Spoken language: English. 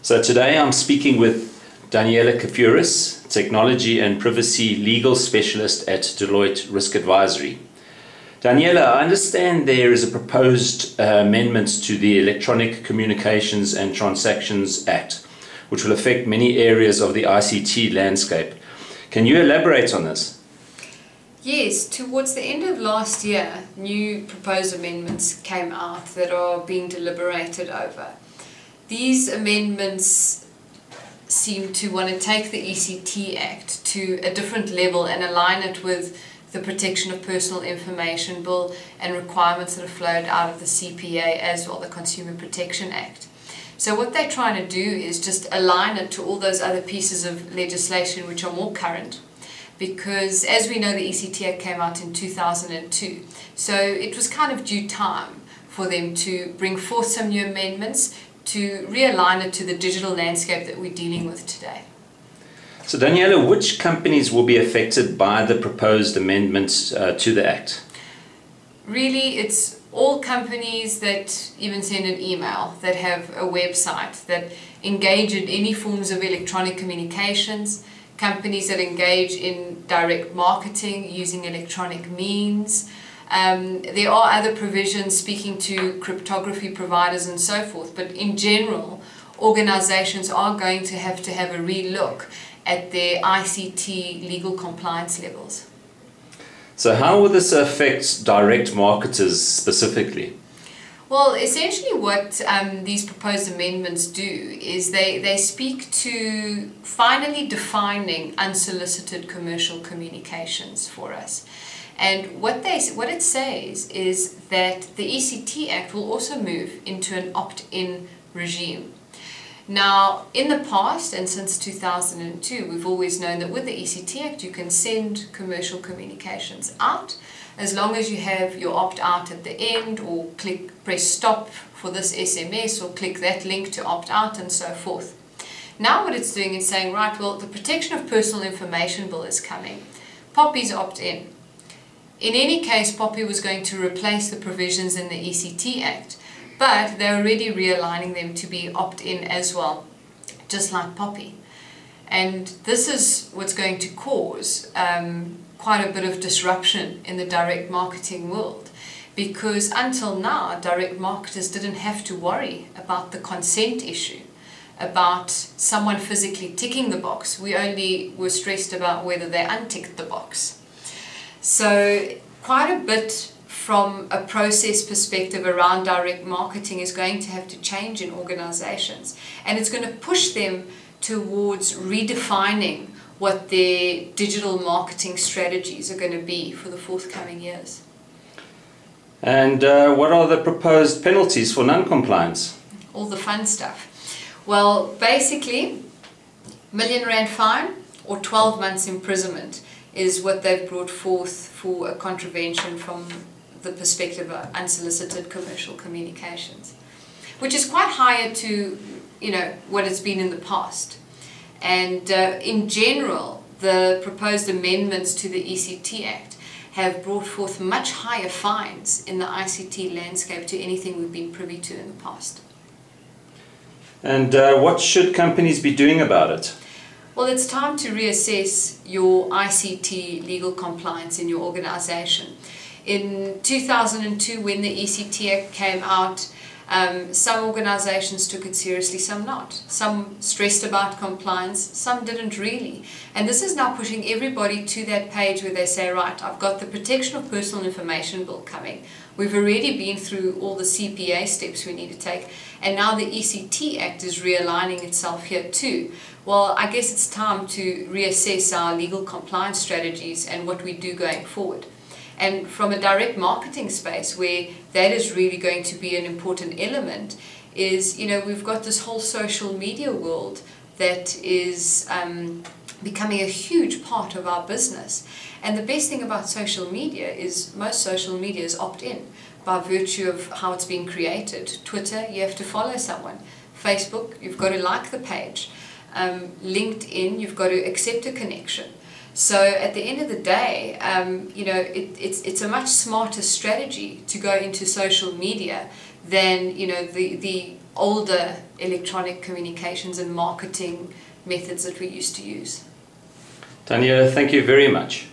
So today I'm speaking with Daniella Kafouris, Technology and Privacy Legal Specialist at Deloitte Risk Advisory. Daniella, I understand there is a proposed amendment to the Electronic Communications and Transactions Act, which will affect many areas of the ICT landscape. Can you elaborate on this? Yes, towards the end of last year, new proposed amendments came out that are being deliberated over. These amendments seem to want to take the ECT Act to a different level and align it with the Protection of Personal Information Bill and requirements that have flowed out of the CPA as well, the Consumer Protection Act. So what they're trying to do is just align it to all those other pieces of legislation which are more current, because as we know, the ECT Act came out in 2002, so it was kind of due time for them to bring forth some new amendments to realign it to the digital landscape that we're dealing with today. So Daniella, which companies will be affected by the proposed amendments to the Act? Really, it's all companies that even send an email, that have a website, that engage in any forms of electronic communications, companies that engage in direct marketing using electronic means. There are other provisions speaking to cryptography providers and so forth, but in general, organizations are going to have a relook at their ICT legal compliance levels. So how will this affect direct marketers specifically? Well, essentially what these proposed amendments do is they speak to finally defining unsolicited commercial communications for us. And what it says is that the ECT Act will also move into an opt-in regime. Now, in the past and since 2002, we've always known that with the ECT Act you can send commercial communications out as long as you have your opt-out at the end, or press stop for this SMS, or click that link to opt-out and so forth. Now what it's doing is saying, right, well, the Protection of Personal Information Bill is coming. POPI's opt-in. In any case, POPI was going to replace the provisions in the ECT Act, but they're already realigning them to be opt-in as well, just like POPI. And this is what's going to cause quite a bit of disruption in the direct marketing world, because until now, direct marketers didn't have to worry about the consent issue, about someone physically ticking the box. We only were stressed about whether they unticked the box. So quite a bit from a process perspective around direct marketing is going to have to change in organizations, and it's going to push them towards redefining what their digital marketing strategies are going to be for the forthcoming years. And what are the proposed penalties for non-compliance? All the fun stuff. Well, basically, R1 million fine or 12 months imprisonment is what they've brought forth for a contravention from the perspective of unsolicited commercial communications, which is quite higher to, what it's been in the past. And in general, the proposed amendments to the ECT Act have brought forth much higher fines in the ICT landscape to anything we've been privy to in the past. And what should companies be doing about it? Well, it's time to reassess your ICT legal compliance in your organization. In 2002, when the ECT Act came out, some organizations took it seriously, some not. Some stressed about compliance, some didn't really. And this is now pushing everybody to that page where they say, right, I've got the Protection of Personal Information Bill coming. We've already been through all the CPA steps we need to take, and now the ECT Act is realigning itself here too. Well, I guess it's time to reassess our legal compliance strategies and what we do going forward. And from a direct marketing space, where that is really going to be an important element, is, we've got this whole social media world that is becoming a huge part of our business. And the best thing about social media is most social media is opt-in by virtue of how it's been created. Twitter, you have to follow someone. Facebook, you've got to like the page. LinkedIn, you've got to accept a connection. So at the end of the day, it's a much smarter strategy to go into social media than the older electronic communications and marketing methods that we used to use. Daniella, thank you very much.